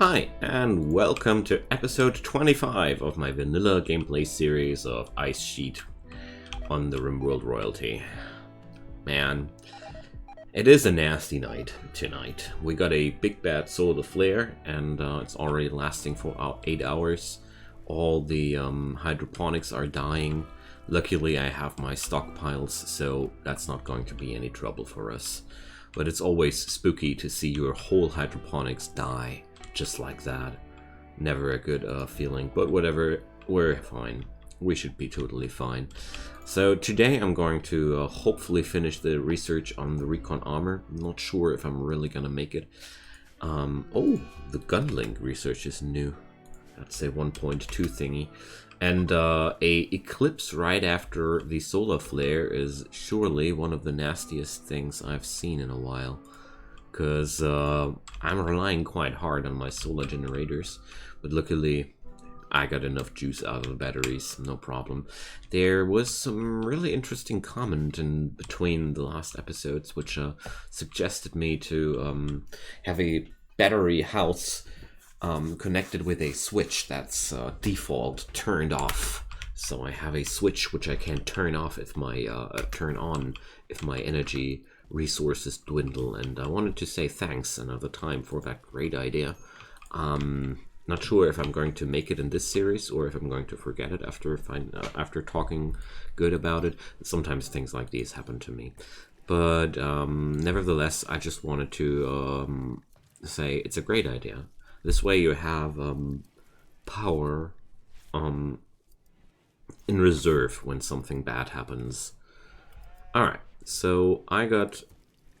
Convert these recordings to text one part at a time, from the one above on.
Hi, and welcome to episode 25 of my vanilla gameplay series of Ice Sheet on the Rimworld royalty. Man, it is a nasty night tonight. We got a big bad solar flare, and it's already lasting for 8 hours. All the hydroponics are dying. Luckily, I have my stockpiles, so that's not going to be any trouble for us. But it's always spooky to see your whole hydroponics die. Just like that. Never a good feeling, but whatever, we're fine. We should be totally fine. So today I'm going to hopefully finish the research on the recon armor. I'm not sure if I'm really gonna make it. Oh, the gunlink research is new. That's a 1.2 thingy. And a eclipse right after the solar flare is surely one of the nastiest things I've seen in a while. Because I'm relying quite hard on my solar generators, but luckily I got enough juice out of the batteries, no problem. There was some really interesting comment in between the last episodes which suggested me to have a battery house connected with a switch that's default turned off. So I have a switch which I can turn off if my turn on if my energy resources dwindle, and I wanted to say thanks another time for that great idea. Not sure if I'm going to make it in this series or if I'm going to forget it after talking good about it. Sometimes things like these happen to me, but nevertheless, I just wanted to say it's a great idea. This way you have power in reserve when something bad happens. Alright, so I got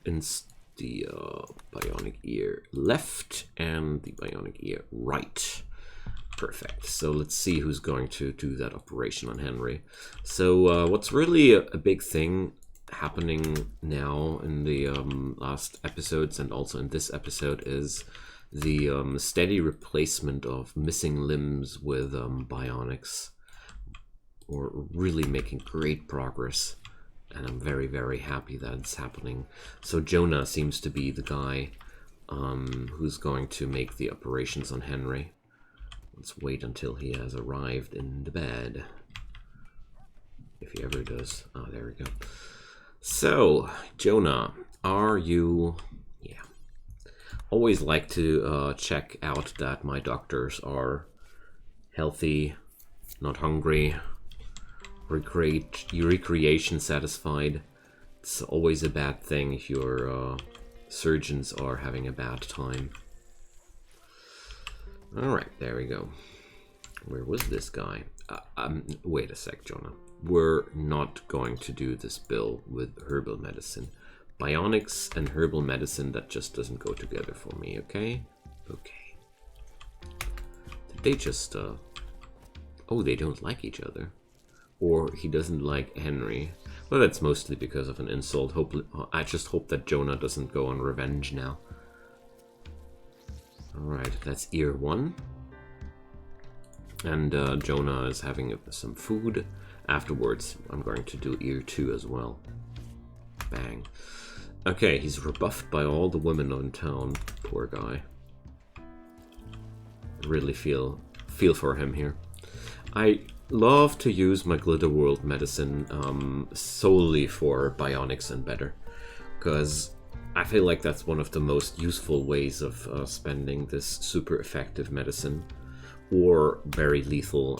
the bionic ear left and the bionic ear right. Perfect. So let's see who's going to do that operation on Henry. So what's really a big thing happening now in the last episodes and also in this episode is the steady replacement of missing limbs with bionics. We're really making great progress. And I'm very, very happy that it's happening. So Jonah seems to be the guy who's going to make the operations on Henry. Let's wait until he has arrived in the bed. If he ever does. Oh, there we go. So, Jonah, are you... Yeah. Always like to check out that my doctors are healthy, not hungry, recreation satisfied. It's always a bad thing if your surgeons are having a bad time. Alright, there we go. Where was this guy? Wait a sec, Jonah. We're not going to do this bill with herbal medicine. Bionics and herbal medicine, that just doesn't go together for me, okay? Okay. Did they just, Oh, they don't like each other. Or he doesn't like Henry. Well, that's mostly because of an insult. I just hope that Jonah doesn't go on revenge now. Alright, that's ear 1. And Jonah is having some food. Afterwards, I'm going to do ear 2 as well. Bang. Okay, he's rebuffed by all the women in town. Poor guy. Really feel for him here. I love to use my Glitter World medicine solely for bionics and better, because I feel like that's one of the most useful ways of spending this super effective medicine, or very lethal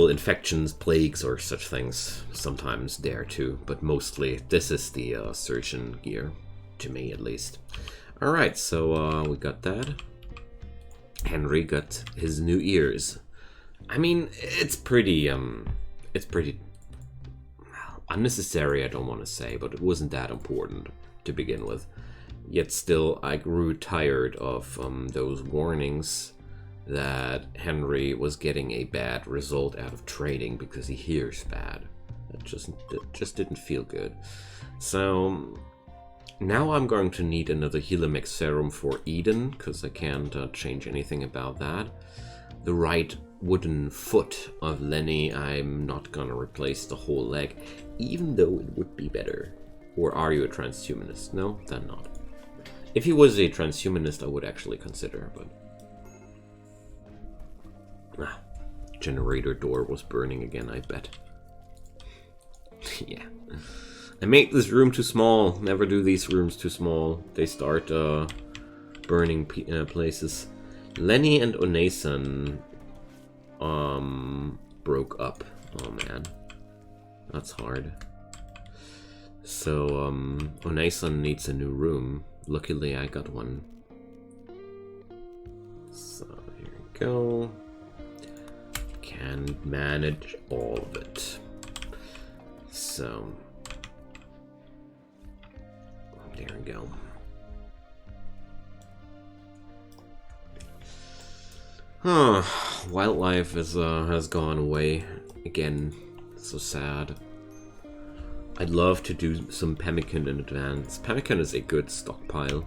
infections, plagues, or such things. Sometimes there too, but mostly this is the surgeon gear, to me at least. Alright, so we got that. Henry got his new ears. I mean, it's pretty unnecessary, I don't want to say, but it wasn't that important to begin with. Yet still, I grew tired of those warnings that Henry was getting a bad result out of trading because he hears bad. That just didn't feel good. So now I'm going to need another Helimix serum for Eden, because I can't change anything about that. The right wooden foot of Lenny, I'm not gonna replace the whole leg, even though it would be better. Or are you a transhumanist? No, then not. If he was a transhumanist, I would actually consider, but... Ah, generator door was burning again, I bet. Yeah. I made this room too small. Never do these rooms too small. They start burning places. Lenny and Onesan broke up. Oh man. That's hard. So Onesan needs a new room. Luckily I got one. So here we go. Can manage all of it. So there we go. Huh. Wildlife is has gone away again. So sad. I'd love to do some pemmican in advance. Pemmican is a good stockpile,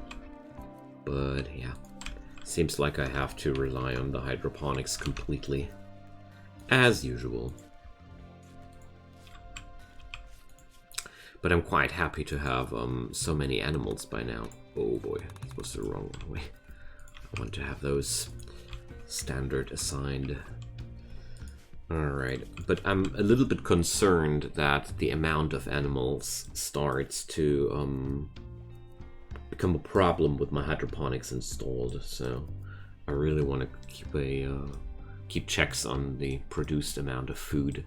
but yeah, seems like I have to rely on the hydroponics completely, as usual. But I'm quite happy to have so many animals by now. Oh boy, this was the wrong way. I want to have those standard assigned. Alright, but I'm a little bit concerned that the amount of animals starts to become a problem with my hydroponics installed, so I really want to keep checks on the produced amount of food.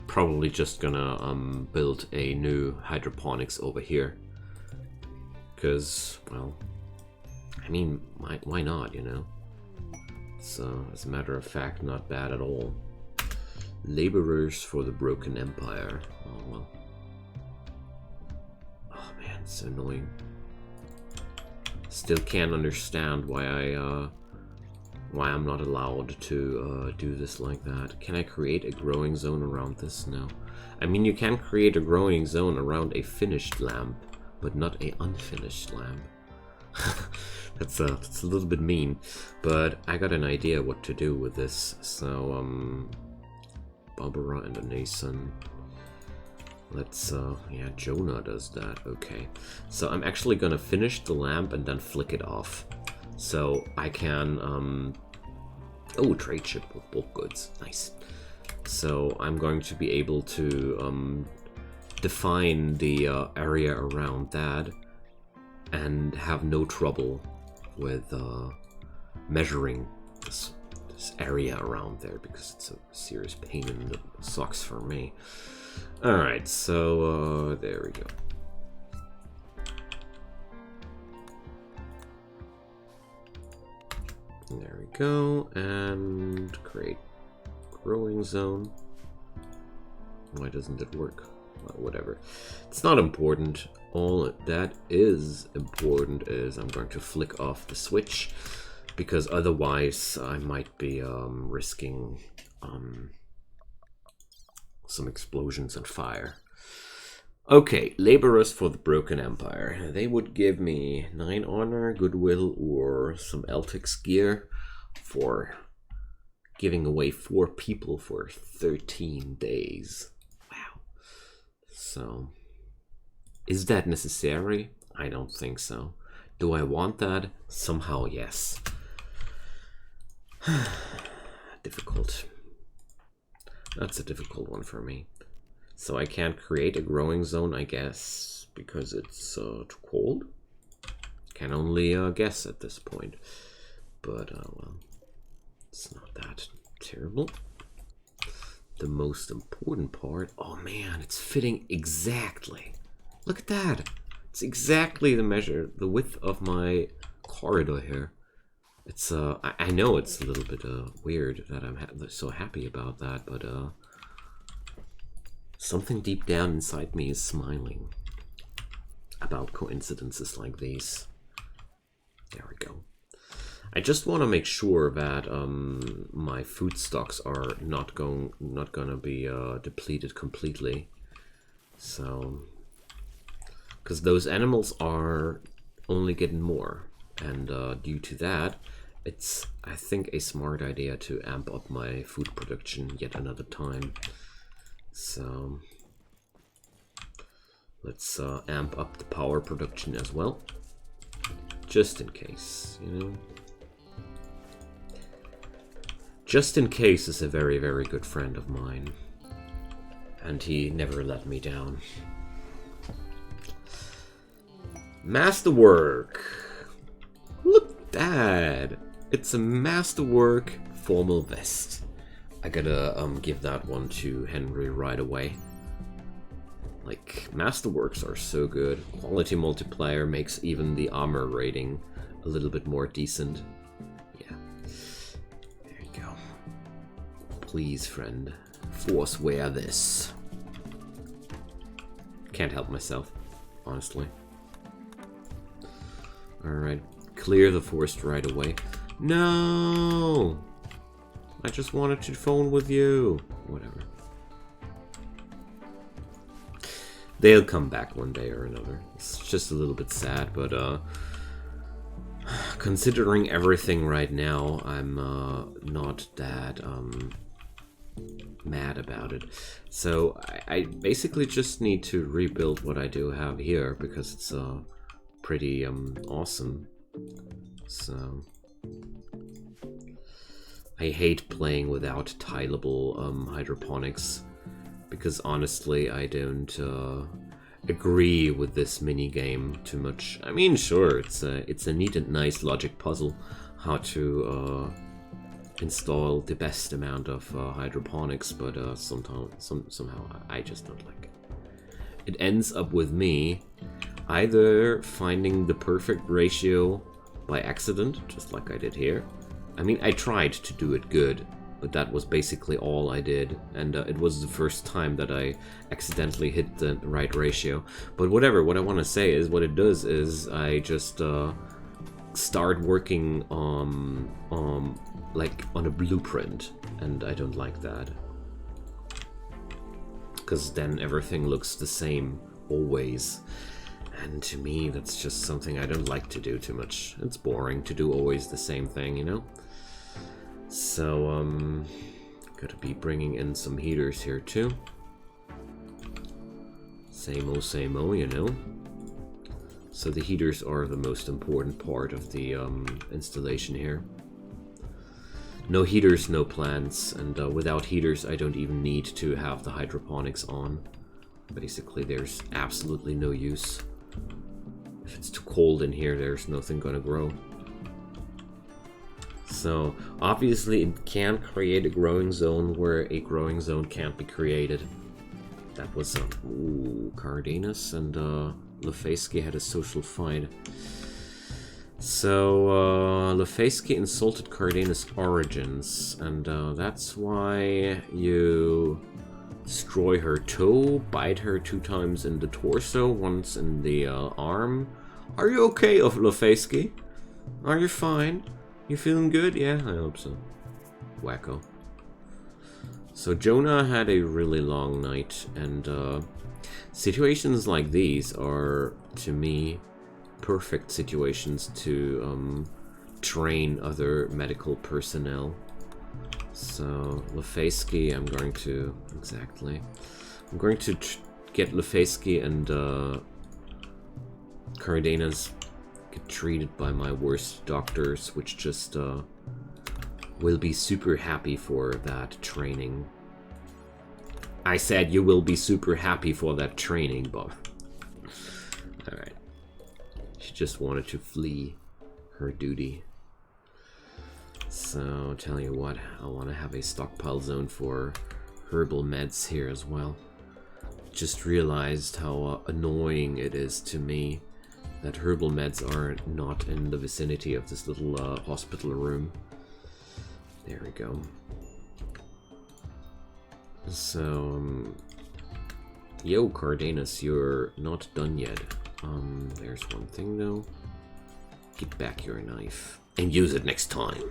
Probably just gonna build a new hydroponics over here, because, well, I mean, why not, you know? So, as a matter of fact, not bad at all. Laborers for the Broken Empire. Oh well. Oh man, it's so annoying. Still can't understand why I'm not allowed to do this like that. Can I create a growing zone around this? No. I mean, you can create a growing zone around a finished lamp, but not a unfinished lamp. That's a little bit mean, but I got an idea what to do with this. So Barbara and Anason. Let's yeah, Jonah does that. Okay, so I'm actually gonna finish the lamp and then flick it off, so I can oh, trade ship with bulk goods, nice. So I'm going to be able to define the area around that and have no trouble with measuring this area around there, because it's a serious pain in the socks for me. Alright, so there we go. There we go, and create growing zone. Why doesn't it work? Well, whatever. It's not important. All that is important is I'm going to flick off the switch, because otherwise I might be risking some explosions and fire. Okay, laborers for the Broken Empire. They would give me 9 honor, goodwill, or some Eltix gear for giving away 4 people for 13 days. Wow. So, is that necessary? I don't think so. Do I want that? Somehow, yes. Difficult. That's a difficult one for me. So I can't create a growing zone, I guess, because it's too cold. Can only guess at this point. But, well, it's not that terrible. The most important part, oh man, it's fitting exactly. Look at that. It's exactly the measure, the width of my corridor here. It's, I know it's a little bit weird that I'm so happy about that, but something deep down inside me is smiling about coincidences like these. There we go. I just want to make sure that my food stocks are not gonna be depleted completely. So, because those animals are only getting more, and due to that, it's, I think, a smart idea to amp up my food production yet another time. So let's amp up the power production as well. Just in case, you know? Just in case is a very, very good friend of mine. And he never let me down. Masterwork! Look at that! It's a Masterwork formal vest. I gotta give that one to Henry right away. Like, Masterworks are so good. Quality multiplier makes even the armor rating a little bit more decent. Yeah. There you go. Please, friend. Force wear this. Can't help myself, honestly. Alright. Clear the forest right away. No! I just wanted to phone with you. Whatever. They'll come back one day or another. It's just a little bit sad, but considering everything right now, I'm not that mad about it. So I basically just need to rebuild what I do have here because it's pretty awesome. So I hate playing without tileable hydroponics because honestly I don't agree with this mini game too much. I mean, sure, it's a neat and nice logic puzzle how to install the best amount of hydroponics, but somehow I just don't like it. It ends up with me either finding the perfect ratio by accident, just like I did here. I mean, I tried to do it good, but that was basically all I did, and it was the first time that I accidentally hit the right ratio. But whatever, what I want to say is, what it does is I just start working like on a blueprint, and I don't like that. Because then everything looks the same, always. And to me, that's just something I don't like to do too much. It's boring to do always the same thing, you know? So, gotta be bringing in some heaters here too. Same o, you know? So the heaters are the most important part of the installation here. No heaters, no plants, and without heaters I don't even need to have the hydroponics on. Basically there's absolutely no use. If it's too cold in here, there's nothing gonna grow. So obviously it can create a growing zone where a growing zone can't be created. That was Cardenas and Lefeski had a social fight. So Lefeski insulted Cardenas' origins, and that's why you destroy her toe, bite her 2 times in the torso, once in the arm. Are you okay, Lefeski? Are you fine? You feeling good? Yeah, I hope so. Wacko. So Jonah had a really long night, and situations like these are, to me, perfect situations to train other medical personnel. So Lefeski, I'm going to get Lefeski and Cardenas get treated by my worst doctors, which just will be super happy for that training. I said you will be super happy for that training, Bob. Alright. She just wanted to flee her duty. So, tell you what, I want to have a stockpile zone for herbal meds here as well. Just realized how annoying it is to me that herbal meds are not in the vicinity of this little hospital room. There we go. So, yo, Cardenas, you're not done yet. There's one thing though. Get back your knife and use it next time.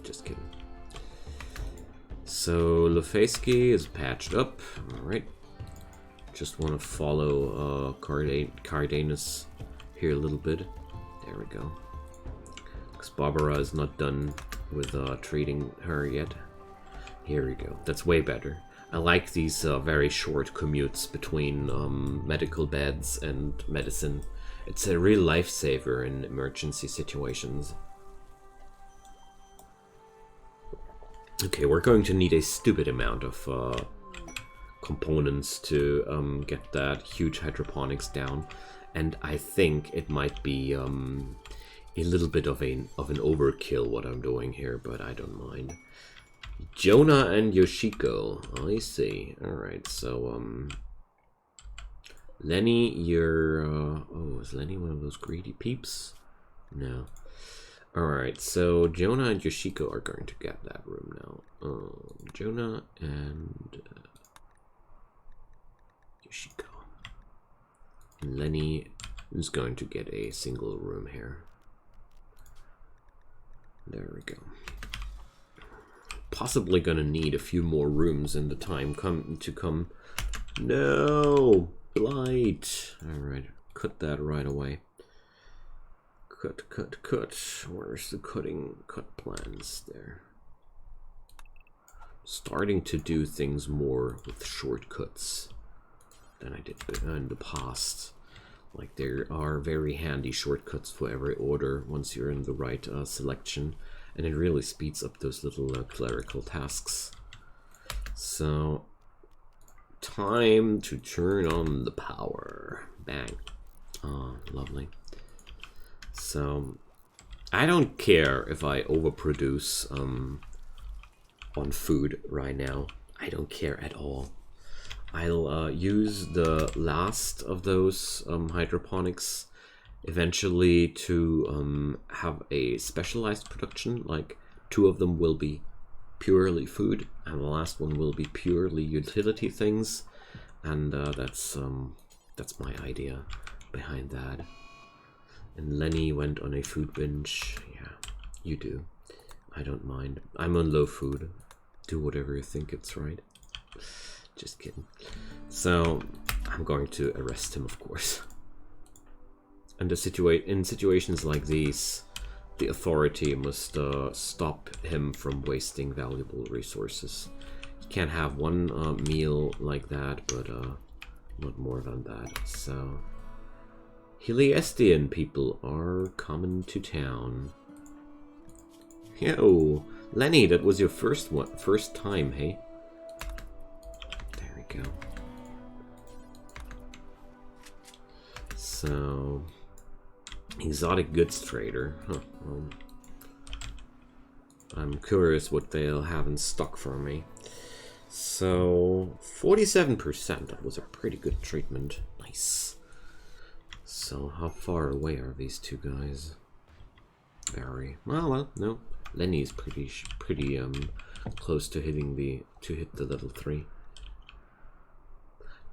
Just kidding. So Lefeski is patched up. Alright. Just want to follow Cardenas here a little bit. There we go. Because Barbara is not done with treating her yet. Here we go. That's way better. I like these very short commutes between medical beds and medicine. It's a real lifesaver in emergency situations. Okay, we're going to need a stupid amount of components to get that huge hydroponics down, and I think it might be a little bit of an overkill what I'm doing here, but I don't mind. Jonah and Yoshiko, I see. All right, so Lenny, you're oh, is Lenny one of those greedy peeps? No. Alright, so Jonah and Yoshiko are going to get that room now. Jonah and Yoshiko. And Lenny is going to get a single room here. There we go. Possibly gonna need a few more rooms in the time to come. No! Blight! Alright, cut that right away. Cut. Where's the cut plans there? Starting to do things more with shortcuts than I did in the past. Like, there are very handy shortcuts for every order once you're in the right selection, and it really speeds up those little clerical tasks. So, time to turn on the power. Bang. Oh, lovely. So, I don't care if I overproduce on food right now. I don't care at all. I'll use the last of those hydroponics eventually to have a specialized production. Like, 2 of them will be purely food, and the last one will be purely utility things. And that's my idea behind that. And Lenny went on a food binge. Yeah, you do. I don't mind. I'm on low food. Do whatever you think it's right. Just kidding. So, I'm going to arrest him, of course. And in situations like these, the authority must stop him from wasting valuable resources. You can't have one meal like that, but not more than that. So, Heliestian people are coming to town. Yo, Lenny, that was your first time, hey? There we go. So, exotic goods trader. Huh. I'm curious what they'll have in stock for me. So, 47%. That was a pretty good treatment. Nice. So, how far away are these two guys? Very well. No, Lenny's pretty close to hit the level 3.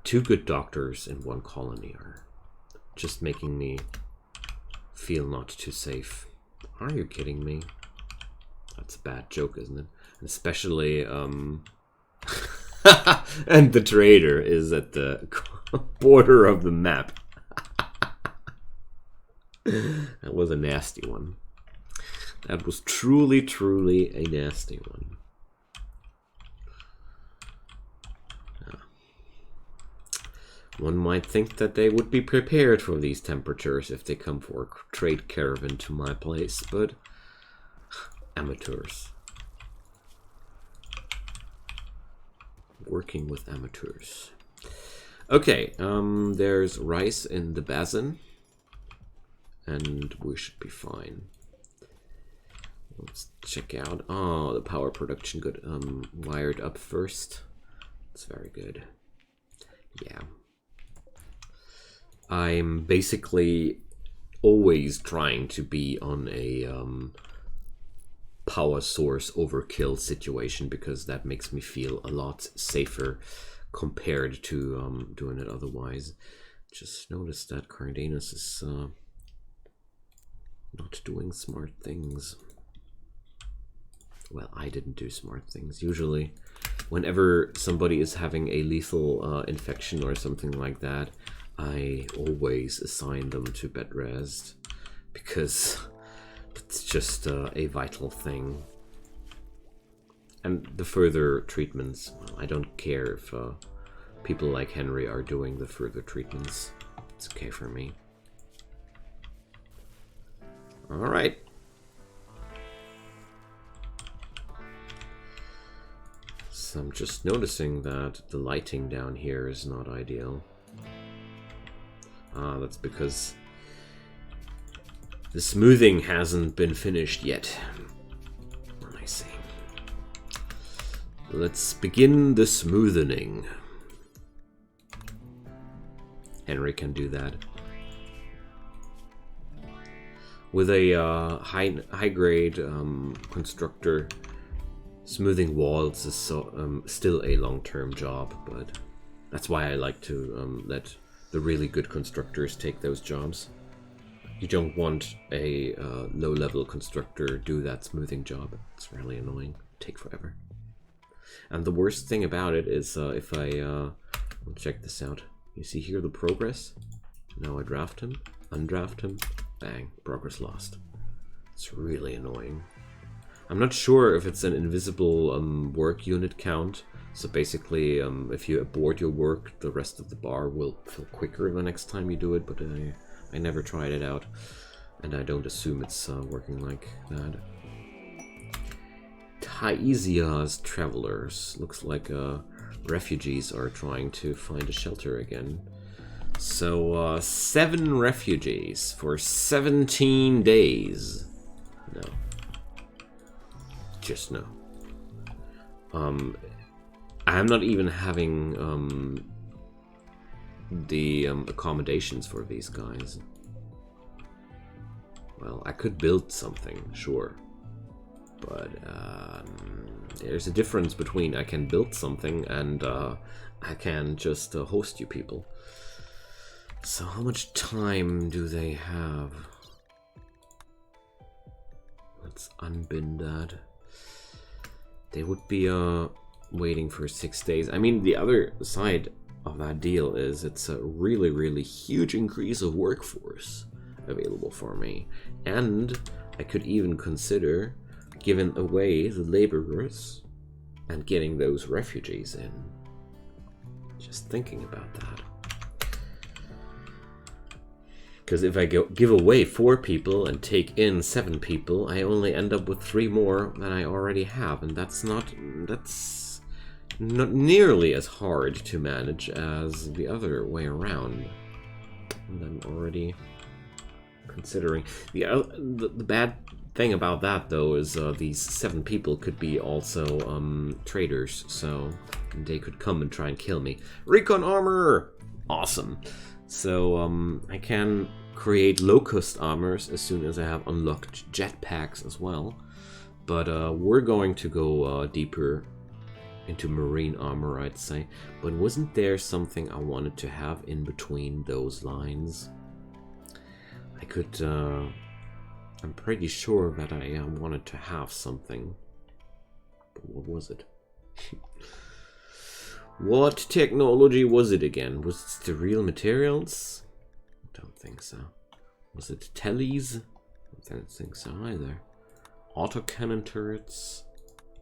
2 good doctors in one colony are just making me feel not too safe. Are you kidding me? That's a bad joke, isn't it? And especially and the trader is at the border of the map. That was a nasty one. That was truly a nasty one. One might think that they would be prepared for these temperatures if they come for a trade caravan to my place, but amateurs. Working with amateurs. Okay, there's rice in the basin, and we should be fine. Let's check out. Oh, the power production got wired up first. It's very good. Yeah. I'm basically always trying to be on a power source overkill situation because that makes me feel a lot safer compared to doing it otherwise. Just noticed that Cardenas is not doing smart things. Well, I didn't do smart things. Usually, whenever somebody is having a lethal infection or something like that, I always assign them to bed rest because it's just a vital thing. And the further treatments, well, I don't care if people like Henry are doing the further treatments. It's okay for me. Alright. So I'm just noticing that the lighting down here is not ideal. Ah, that's because the smoothing hasn't been finished yet. I see. Let's begin the smoothening. Henry can do that. With a high grade constructor, smoothing walls is still a long-term job, but that's why I like to let the really good constructors take those jobs. You don't want a low-level constructor do that smoothing job. It's really annoying. Take forever. And the worst thing about it is if I check this out. You see here the progress. Now I draft him, undraft him, bang, progress lost. It's really annoying. I'm not sure if it's an invisible work unit count. So basically, if you abort your work, the rest of the bar will fill quicker the next time you do it, but I never tried it out, and I don't assume it's working like that. Taisia's travelers. Looks like refugees are trying to find a shelter again. So 7 refugees for 17 days. No. Just no. I'm not even having the accommodations for these guys. Well, I could build something, sure. But there's a difference between I can build something and I can just host you people. So how much time do they have? Let's unbin that. They would be waiting for 6 days. I mean, the other side of that deal is it's a really, really huge increase of workforce available for me. And I could even consider giving away the laborers and getting those refugees in. Just thinking about that. Because if I give away 4 people and take in 7 people, I only end up with 3 more than I already have, and that's not nearly as hard to manage as the other way around. And I'm already considering the bad thing about that though is these 7 people could be also traders, so they could come and try and kill me. Recon armor, awesome. So I can create low-cost armors as soon as I have unlocked jetpacks as well. But we're going to go deeper into marine armor, I'd say. But wasn't there something I wanted to have in between those lines? I could... I'm pretty sure that I wanted to have something. But what was it? What technology was it again? Was it sterile materials? I don't think so. Was it teles? I don't think so either. Autocannon turrets?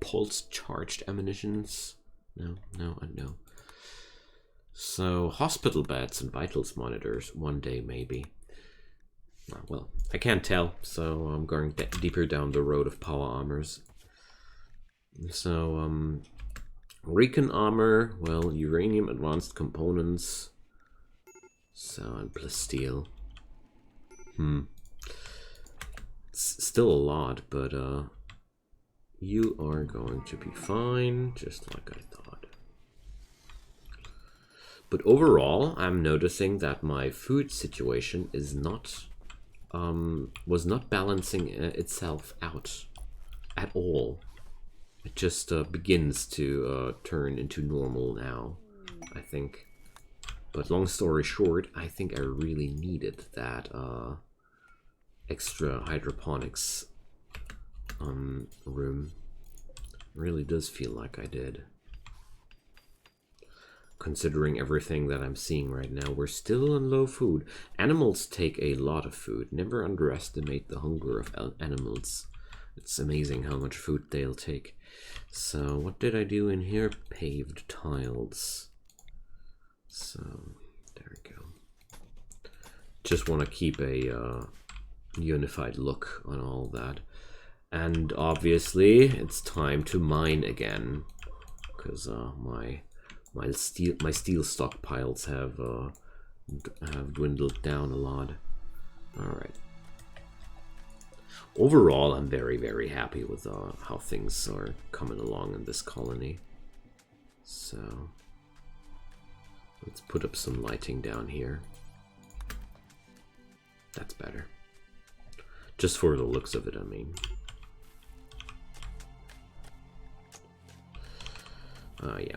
Pulse charged ammunitions? No, no, and no. So, hospital beds and vitals monitors. One day, maybe. Oh, well, I can't tell, so I'm going deeper down the road of power armors. So, recon armor, well, uranium advanced components. So, and plus steel. It's still a lot, but you are going to be fine, just like I thought. But overall, I'm noticing that my food situation is not was not balancing itself out at all. It just begins to turn into normal now, I think. But long story short, I think I really needed that extra hydroponics room. Really does feel like I did. Considering everything that I'm seeing right now, we're still on low food. Animals take a lot of food. Never underestimate the hunger of animals. It's amazing how much food they'll take. So, what did I do in here? Paved tiles. So, there we go. Just want to keep a unified look on all that. And obviously it's time to mine again, because my steel stockpiles have dwindled down a lot. All right. Overall, I'm very, very happy with how things are coming along in this colony. So let's put up some lighting down here. That's better. Just for the looks of it, I mean. Yeah.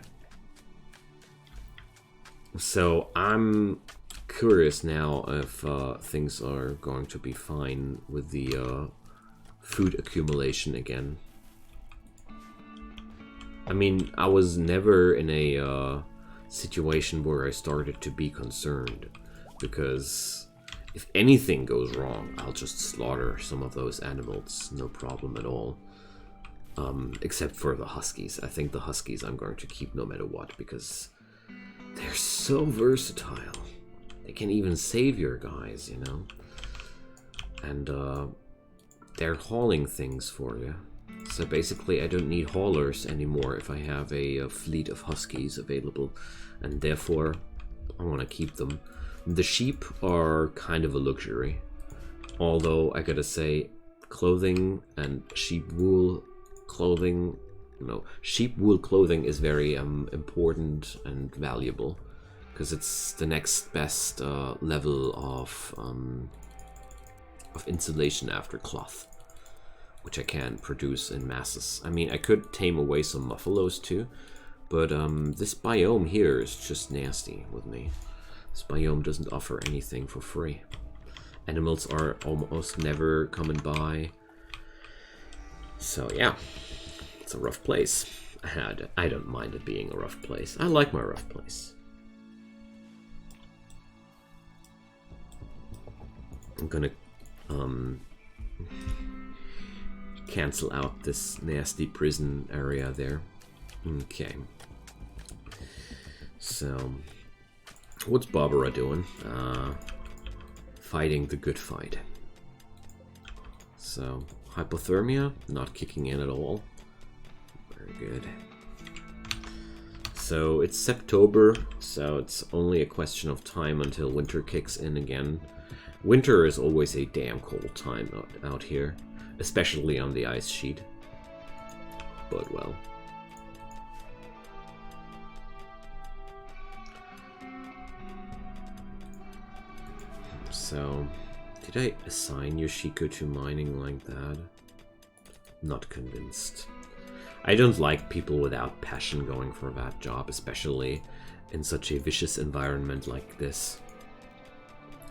So I'm curious now if things are going to be fine with the food accumulation again. I mean, I was never in a situation where I started to be concerned, because if anything goes wrong, I'll just slaughter some of those animals, no problem at all. Except for the huskies. I think the huskies I'm going to keep no matter what, because they're so versatile. They can even save your guys, you know? And they're hauling things for you. So basically I don't need haulers anymore if I have a fleet of huskies available, and therefore I want to keep them. The sheep are kind of a luxury, although I gotta say, clothing and sheep wool clothing, sheep wool clothing is very important and valuable, because it's the next best level of insulation after cloth, which I can produce in masses. I mean, I could tame away some buffaloes too, but this biome here is just nasty with me. This biome doesn't offer anything for free. Animals are almost never coming by. So yeah, it's a rough place. I don't mind it being a rough place. I like my rough place. I'm gonna cancel out this nasty prison area there. Okay. So, what's Barbara doing? Fighting the good fight. So, hypothermia, not kicking in at all. Very good. So, it's September, so it's only a question of time until winter kicks in again. Winter is always a damn cold time out here, especially on the ice sheet. But well. So, did I assign Yoshiko to mining like that? Not convinced. I don't like people without passion going for that job, especially in such a vicious environment like this.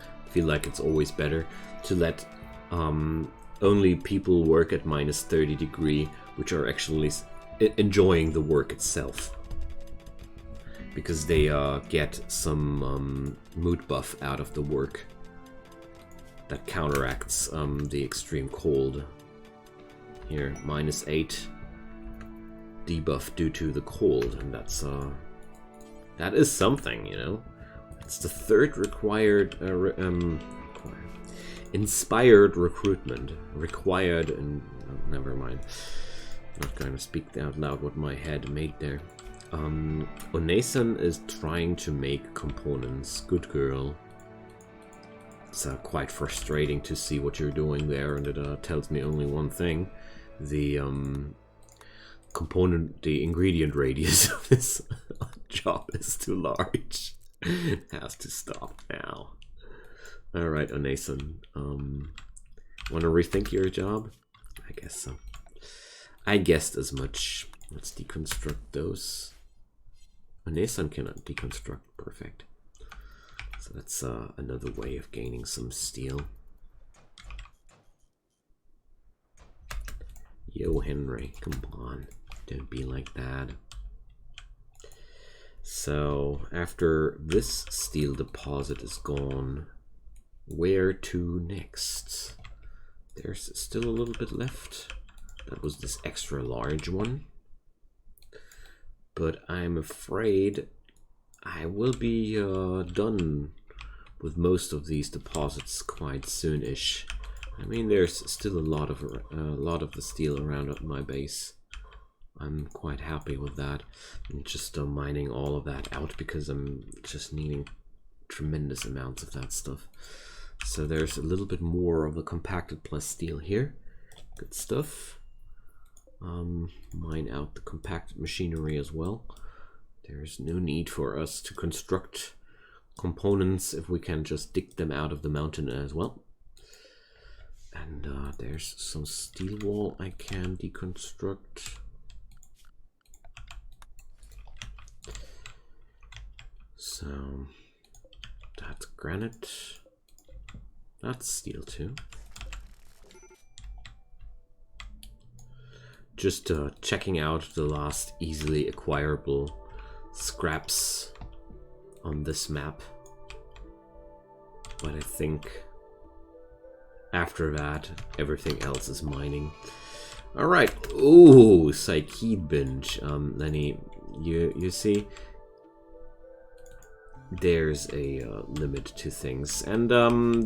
I feel like it's always better to let only people work at minus 30 degree, which are actually enjoying the work itself, because they get some mood buff out of the work that counteracts the extreme cold. Here, minus 8 debuff due to the cold, and that is something, you know. It's the third required inspired recruitment. Required, and oh, never mind. Not going to speak out loud what my head made there. Onesan is trying to make components. Good girl. It's quite frustrating to see what you're doing there, and it tells me only one thing: the ingredient radius of this job is too large. It has to stop now. All right, Onesan. Want to rethink your job? I guess so. I guessed as much. Let's deconstruct those. Onesan cannot deconstruct. Perfect. So that's another way of gaining some steel. Yo, Henry, come on. Don't be like that. So, after this steel deposit is gone, where to next? There's still a little bit left. That was this extra large one. But I'm afraid I will be done with most of these deposits quite soon-ish. I mean, there's still a lot of the steel around my base. I'm quite happy with that. I'm just mining all of that out because I'm just needing tremendous amounts of that stuff. So there's a little bit more of the compacted plus steel here. Good stuff. Mine out the compacted machinery as well. There's no need for us to construct components if we can just dig them out of the mountain as well. And there's some steel wall I can deconstruct. So that's granite. That's steel too. Just checking out the last easily acquirable scraps on this map. But I think after that, everything else is mining. Alright. Ooh, Psyche binge. Lenny, you see, there's a limit to things. And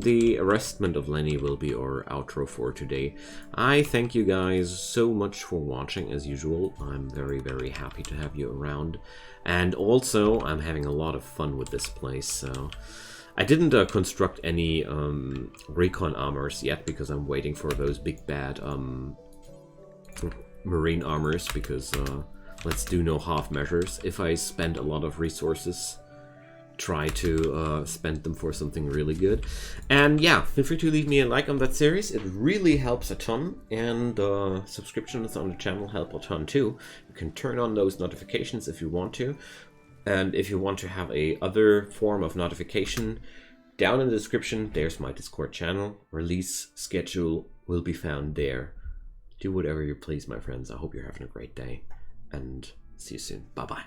the arrestment of Lenny will be our outro for today. I thank you guys so much for watching as usual. I'm very, very happy to have you around. And also, I'm having a lot of fun with this place, so... I didn't construct any recon armors yet because I'm waiting for those big bad marine armors, because let's do no half measures. If I spend a lot of resources, try to spend them for something really good. And yeah, feel free to leave me a like on that series. It really helps a ton, and subscriptions on the channel help a ton too. You can turn on those notifications if you want to. And if you want to have a other form of notification, down in the description, there's my Discord channel. Release schedule will be found there. Do whatever you please, my friends. I hope you're having a great day, and see you soon. Bye-bye.